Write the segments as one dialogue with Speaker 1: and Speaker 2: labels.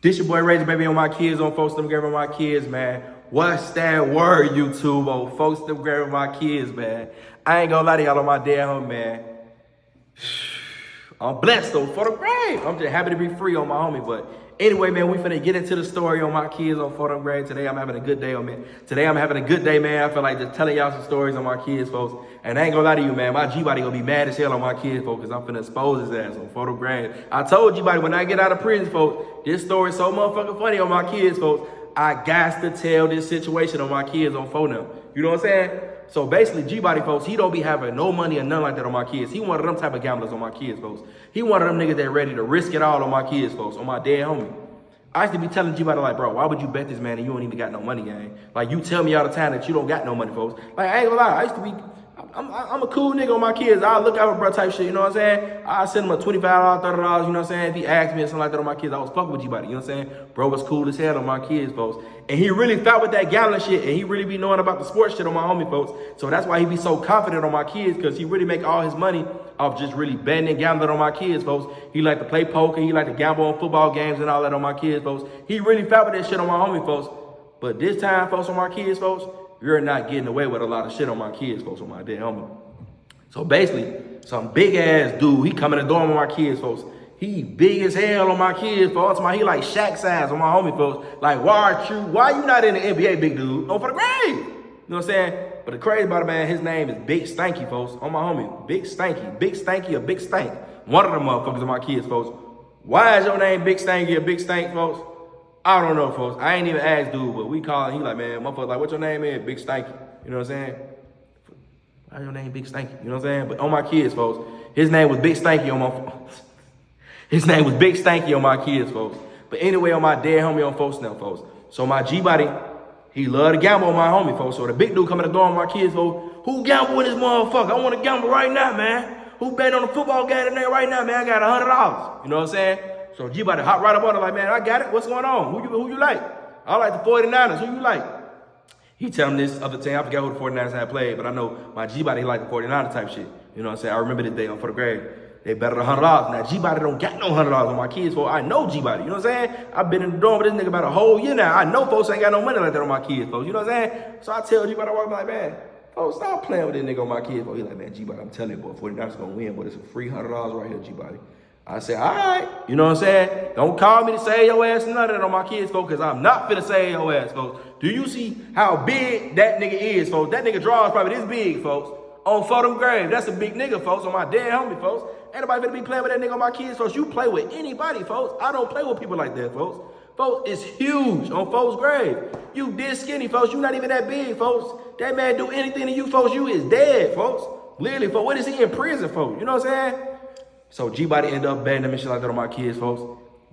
Speaker 1: This your boy ReggieBaybee on my kids, on folks them grabbing my kids, man. What's that word, YouTube? On folks them grabbing my kids, man. I ain't gonna lie to y'all on my damn home, man. I'm blessed though for the grave. I'm just happy to be free on my homie. But anyway, man, we finna get into the story on my kids on for them grave. Today I'm having a good day on man. Today I'm having a good day, man. I feel like just telling y'all some stories on my kids, folks. And I ain't gonna lie to you, man. My Gbody gonna be mad as hell on my kids, folks, because I'm finna expose his ass on photo grave. I told Gbody when I get out of prison, folks, this story is so motherfucking funny on my kids, folks. I got to tell this situation on my kids on phone now. You know what I'm saying? So basically, Gbody, folks, he don't be having no money or nothing like that on my kids. He one of them type of gamblers on my kids, folks. He one of them niggas that ready to risk it all on my kids, folks, on my dead homie. I used to be telling Gbody, like, bro, why would you bet this man and you don't even got no money, gang? Like, you tell me all the time that you don't got no money, folks. Like, I ain't gonna lie, I used to be, I'm a cool nigga on my kids. I look out for bro type shit, you know what I'm saying? I send him a $25, $30, you know what I'm saying? If he asked me or something like that on my kids, I was fucking with Gbody, you know what I'm saying? Bro was cool as hell on my kids, folks. And he really fought with that gambling shit, and he really be knowing about the sports shit on my homie, folks. So that's why he be so confident on my kids, because he really make all his money off just really betting and gambling on my kids, folks. He like to play poker, he like to gamble on football games and all that on my kids, folks. He really fought with that shit on my homie, folks. But this time, folks, on my kids, folks, you're not getting away with a lot of shit on my kids, folks, on my dead homie. So basically, some big ass dude, he come in the door on my kids, folks. He big as hell on my kids, folks. He like Shaq size on my homie, folks. Like, why you not in the NBA, big dude? Oh, for the grave. You know what I'm saying? But the crazy about it, man, his name is Big Stanky, folks. On my homie, Big Stanky. Big Stanky or Big Stank. One of them motherfuckers on my kids, folks. Why is your name Big Stanky or Big Stank, folks? I don't know, folks. I ain't even asked dude, but we call him. He like, man, motherfucker, like, what your name is? Big Stanky. You know what I'm saying? Why your name Big Stanky? You know what I'm saying? But on my kids, folks, his name was Big Stanky on my His name was Big Stanky on my kids, folks. But anyway, on my dead homie on folks now, folks. So my Gbody, he love to gamble on my homie, folks. So the big dude coming to the door on my kids, folks. Who gamble with this motherfucker? I want to gamble right now, man. Who bet on the football game in there right now, man? I got $100. You know what I'm saying? So Gbody hop right up on it like, man, I got it. What's going on? Who you like? I like the 49ers. Who you like? He tell him this other team. I forgot who the 49ers had played, but I know my Gbody like the 49ers type shit. You know what I'm saying? I remember this day on for the grade. They better than $100. Now, Gbody don't got no $100 on my kids, folks. I know Gbody, you know what I'm saying? I've been in the dorm with this nigga about a whole year now. I know folks ain't got no money like that on my kids, folks. You know what I'm saying? So I tell Gbody, I walk like, man, folks, stop playing with this nigga on my kids, folks. He like, man, Gbody, I'm telling you, boy, 49ers gonna win, but it's a free $100 right here, Gbody. I say, all right, you know what I'm saying? Don't call me to save your ass and none of that on my kids, folks, because I'm not finna save your ass, folks. Do you see how big that nigga is, folks? That nigga draws probably this big, folks. On for them grave. That's a big nigga, folks, on my dead homie, folks. Ain't nobody finna be playing with that nigga on my kids, folks. You play with anybody, folks. I don't play with people like that, folks. Folks, it's huge on folks' grave. You this skinny, folks. You not even that big, folks. That man do anything to you, folks. You is dead, folks. Literally, folks. What is he in prison for? You know what I'm saying? So Gbody end up betting them and shit like that on my kids, folks.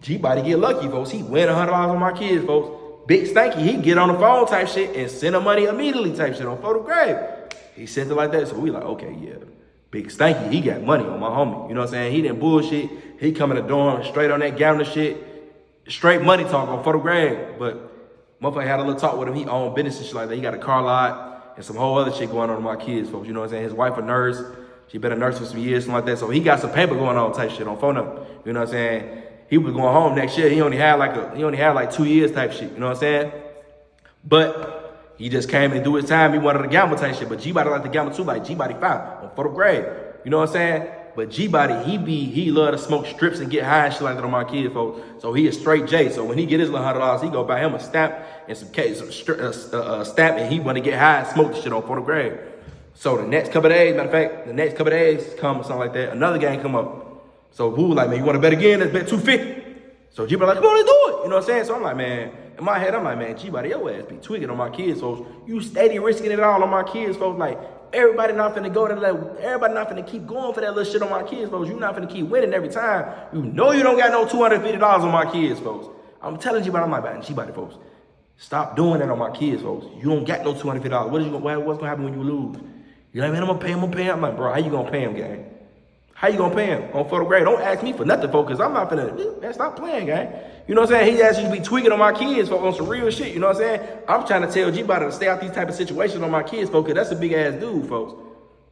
Speaker 1: Gbody get lucky, folks. He win $100 on my kids, folks. Big Stanky, he get on the phone type shit and send him money immediately type shit on photo grave. He sent it like that, so we like, okay, yeah. Big Stanky, he got money on my homie. You know what I'm saying? He didn't bullshit. He come in the dorm straight on that gambling shit. Straight money talk on photo grave. But motherfucker had a little talk with him. He owned business and shit like that. He got a car lot and some whole other shit going on with my kids, folks. You know what I'm saying? His wife a nurse. She been a nurse for some years, something like that. So he got some paper going on type shit on phone number. You know what I'm saying? He was going home next year. He only had like 2 years type shit. You know what I'm saying? But he just came and do his time. He wanted to gamble type shit. But Gbody like to gamble too, like Gbody 5 on photo grade. You know what I'm saying? But Gbody, he love to smoke strips and get high and shit like that on my kids, folks. So he is straight J. So when he get his little $100, he go buy him a stamp and some stamp, and he want to get high and smoke the shit on photo grade. So the next couple of days, matter of fact, the next couple of days come or something like that, another game come up. So who like, man, you want to bet again? Let's bet 250. So Gbody like, come on, let's do it. You know what I'm saying? So I'm like, man, in my head, I'm like, man, Gbody, your ass be tweaking on my kids, folks. You steady risking it all on my kids, folks. Like, everybody not finna go to that, everybody not finna keep going for that little shit on my kids, folks. You not finna keep winning every time. You know you don't got no $250 on my kids, folks. I'm telling Gbody, I'm like, man, Gbody, folks, stop doing that on my kids, folks. You don't got no $250. What's gonna happen when you lose? You're like, man, I'm gonna pay him. I'm like, bro, how you gonna pay him, gang? How you gonna pay him on photo grade? Don't ask me for nothing, folks, because I'm not finna, man, stop playing, gang. You know what I'm saying? He asked you to be tweaking on my kids, folks, on some real shit. You know what I'm saying? I'm trying to tell Gbody to stay out these type of situations on my kids, folks, because that's a big ass dude, folks.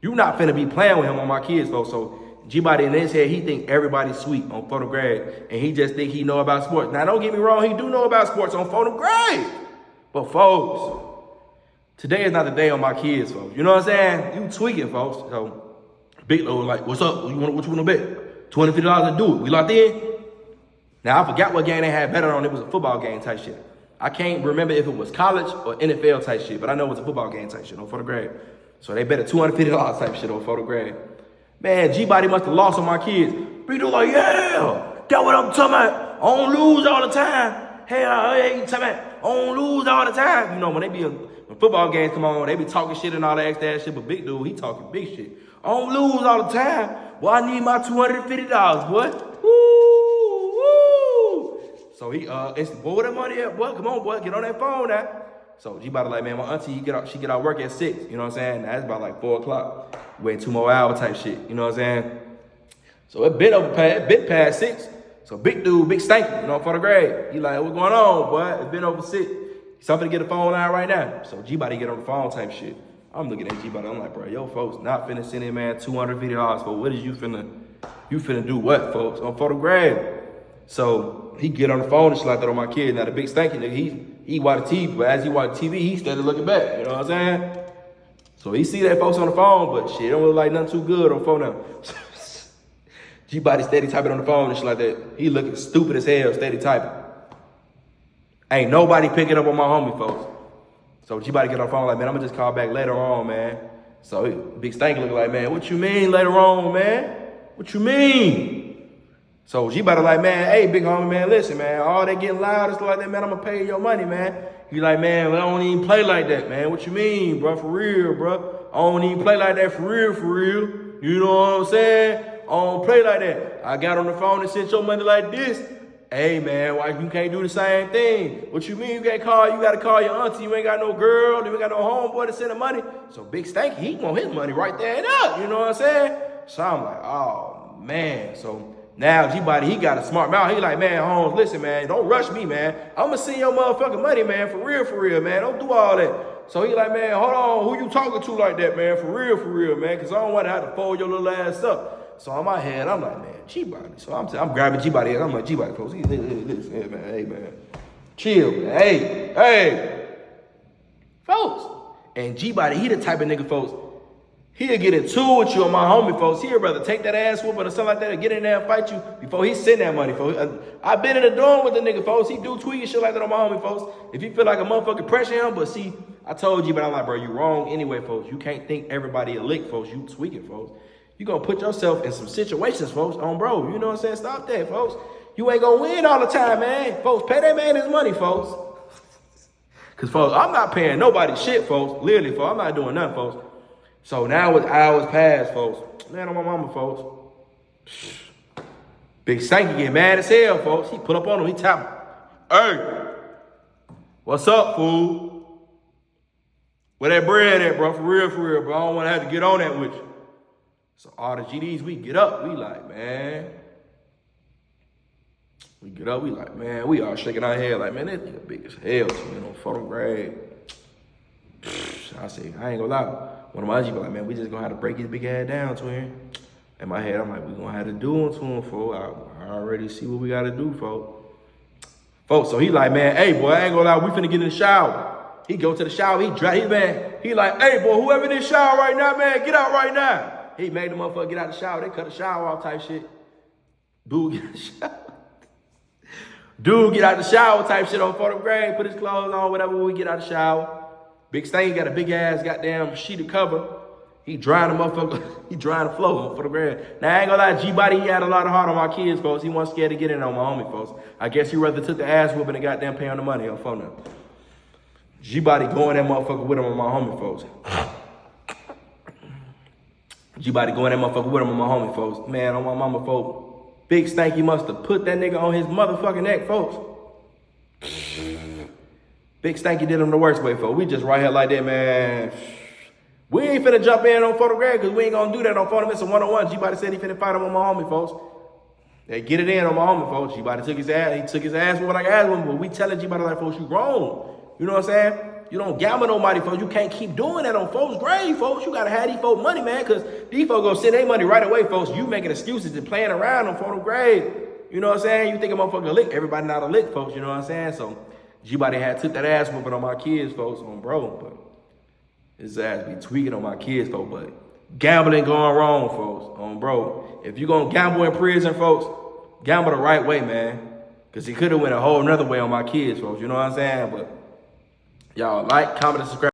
Speaker 1: You not finna be playing with him on my kids, folks. So Gbody in his head, he think everybody's sweet on photo grade, and he just think he know about sports. Now, don't get me wrong, he do know about sports on photo grade. But folks, today is not the day on my kids, folks. You know what I'm saying? You tweaking, folks. So, Big Lord like, what's up? What you want to bet? $250 to do it. We locked in? Now, I forgot what game they had better on. It was a football game type shit. I can't remember if it was college or NFL type shit, but I know it was a football game type shit on photo grade. So they bet a $250 type shit on photo grade. Man, Gbody must have lost on my kids. People like, yeah, that's what I'm talking about. I don't lose all the time. Hey, I ain't talking about, I don't lose all the time. You know, when they be when football games come on, they be talking shit and all that extra shit, but Big Dude, he talking big shit. I don't lose all the time. Well, I need my $250, boy. Woo, woo. So he, boy, where that money at, boy? Come on, boy, get on that phone now. So Gbody like, man, my auntie, she get out work at 6. You know what I'm saying? That's about like 4 o'clock. Wait 2 more hours type shit. You know what I'm saying? So it been past 6. So Big Dude, Big Stanky, you know, for the grade. He like, what's going on, boy? It's been over 6. Something to get the phone line right now. So Gbody get on the phone type shit. I'm looking at Gbody. I'm like, bro, yo, folks, not finna send in, man, $250 for what is you finna do what, folks? On photo grade. So he get on the phone and shit like that on my kid. Now the Big Stanky nigga, he watch TV, but as he watch TV, he started looking back. You know what I'm saying? So he see that folks on the phone, but shit, don't look like nothing too good on the phone now. Gbody steady typing on the phone and shit like that. He looking stupid as hell, steady typing. Ain't nobody picking up on my homie, folks. So Gbody get on the phone like, man, I'm gonna just call back later on, man. So Big Stanky looking like, man, what you mean later on, man? What you mean? So Gbody like, man, hey, big homie, man, listen, man, all they getting loud and stuff like that, man, I'm gonna pay your money, man. He like, man, well, I don't even play like that, man. What you mean, bro? For real, bro. I don't even play like that for real, for real. You know what I'm saying? I don't play like that. I got on the phone and sent your money like this. Hey, man, why you can't do the same thing? What you mean you can't call? You got to call your auntie. You ain't got no girl. You ain't got no homeboy to send the money. So Big Stanky, he want his money right there and up. You know what I'm saying? So I'm like, oh, man. So now Gbody, he got a smart mouth. He like, man, Holmes, listen, man, don't rush me, man. I'm going to send your motherfucking money, man, for real, man. Don't do all that. So he like, man, hold on, who you talking to like that, man? For real, man, because I don't want to have to fold your little ass up. So on my head, I'm like, man, Gbody. So I'm grabbing Gbody, and I'm like, Gbody, folks, listen, man, hey, man, chill, man, hey, folks. And Gbody, he the type of nigga, folks, he'll get into it with you on my homie, folks. He'll rather take that ass whooping or something like that and get in there and fight you before he send that money, folks. I've been in the dorm with the nigga, folks. He do tweet and shit like that on my homie, folks. If you feel like a motherfucker pressure him, but see, I told you, but I'm like, bro, you wrong anyway, folks. You can't think everybody a lick, folks. You tweaking, folks. You gonna put yourself in some situations, folks, on bro. You know what I'm saying? Stop that, folks. You ain't gonna win all the time, man. Folks, pay that man his money, folks. Because, folks, I'm not paying nobody shit, folks. Literally, folks, I'm not doing nothing, folks. So now with hours past, folks, man, on my mama, folks. Big Stanky get mad as hell, folks. He put up on him, he tap him. Hey, what's up, fool? Where that bread at, bro? For real, bro. I don't want to have to get on that with you. So all the GDs, we get up, we like, man. We get up, we like, man, we all shaking our head like, man, that nigga big as hell to me on photo grade. I say, I ain't gonna lie. One of my G's be like, man, we just gonna have to break his big ass down to him. In my head, I'm like, we gonna have to do it to him, folks. I already see what we gotta do, folks. Folks, so he like, man, hey, boy, I ain't gonna lie, we finna get in the shower. He go to the shower, he like, hey, boy, whoever in this shower right now, man, get out right now. He made the motherfucker get out the shower. They cut the shower off type shit. Dude get out the shower. Dude get out the shower type shit on photo grade, put his clothes on, whatever, when we get out the shower. Big Stanky got a big ass goddamn sheet of cover. He drying the motherfucker, he drying the floor on photo grade. Now I ain't gonna lie, Gbody, he had a lot of heart on my kids, folks. He wasn't scared to get in on my homie, folks. I guess he rather took the ass whooping and goddamn pay on the money on phone now. Gbody going that motherfucker with him on my homie, folks. Gbody going that motherfucker with him on my homie, folks. Man, on my mama, folks. Big Stanky must have put that nigga on his motherfucking neck, folks. Big Stanky did him the worst way, folks. We just right here like that, man. We ain't finna jump in on photo grade because we ain't gonna do that on photo. It's a one-on-one. Gbody said he finna fight him on my homie, folks. They get it in on my homie, folks. Gbody took his ass. He took his ass with like ass woman, but we telling Gbody like, folks, you wrong. You know what I'm saying? You don't gamble nobody, folks. You can't keep doing that on folks' grave, folks. You got to have these folks money, man, because these folks going to send their money right away, folks. You making excuses and playing around on folks' grave. You know what I'm saying? You think a motherfucker lick. Everybody not a lick, folks. You know what I'm saying? So Gbody had took that ass whooping on my kids, folks, on bro. But his ass be tweaking on my kids, folks. But gambling going wrong, folks, on bro. If you going to gamble in prison, folks, gamble the right way, man. Because he could have went a whole nother way on my kids, folks. You know what I'm saying? But y'all like, comment, and subscribe.